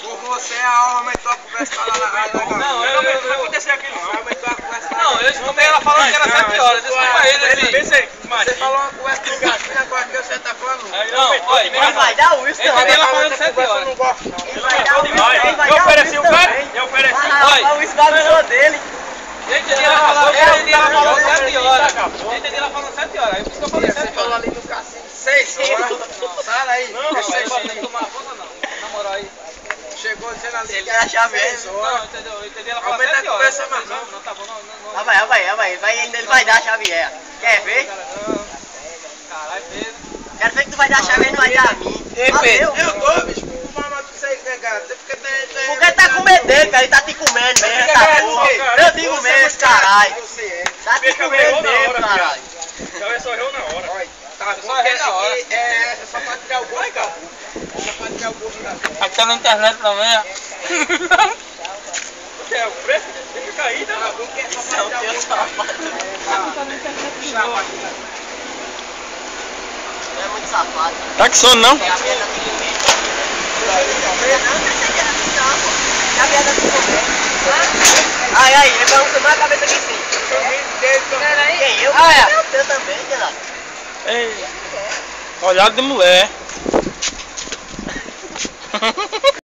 Por você aumentou a conversa lá na. Não, eu não vai acontecer aquilo não. Aumentou a conversa lá. Não, eu escutei ela falando que era 7 horas. Desculpa ele, Você falou uma conversa do gatinho, agora que você tá falando. Não, olha, Ele vai dar uísque, eu entendi ela Falando falando essa 7 conversa eu horas. não gosto não. Ele vai dar uísque, ele vai Eu dar ofereci o uísque cara? também. Eu ofereci. Ah, o uísque da pessoa dele. Eu entendi ela falando 7 horas. Eu entendi ela falando 7 horas. Aí por isso que eu falei Você 7 falou horas. ali no cassino. 6 horas. Sai daí. Não, rapaz, não pode tomar conta não. Na moral aí. Chegou dizendo ali Ele que era chave. 6 horas. Não, entendeu? Eu entendi ela falando Aumenta 7 a horas. conversa mais não. Não, tá bom, não. Ele vai dar a chave. Quer ver? Caralho, Pedro. Quero ver que tu vai dar a chave e ele não vai dar a mim. Ei, Valeu. Pedro. Eu dou, bicho. O mamãe do 6, né, cara? Porque tem. Porque tá com medo dele, cara. Ele tá te comendo mesmo, essa porra. Eu digo mesmo, caralho. Você é. Tá te comendo mesmo, caralho. Já só errou na hora. Olha, tá Só errei na hora. É só pra tirar o gosto da boca. Só pra tirar o gosto da boca. Aqui tá na internet também, ó. O que é o preço? Deixa cair, né? Tá bom que é só pra tirar o gosto da boca. É muito safado. Tá que sono não? É a merda tem que comer. Não, pensei que era assim não, pô. É a merda tem que comer. Aí, ele balançou mais a cabeça aqui sim. Quem? Eu? Ah, é. Eu também, Renato. Ei, olhado de mulher.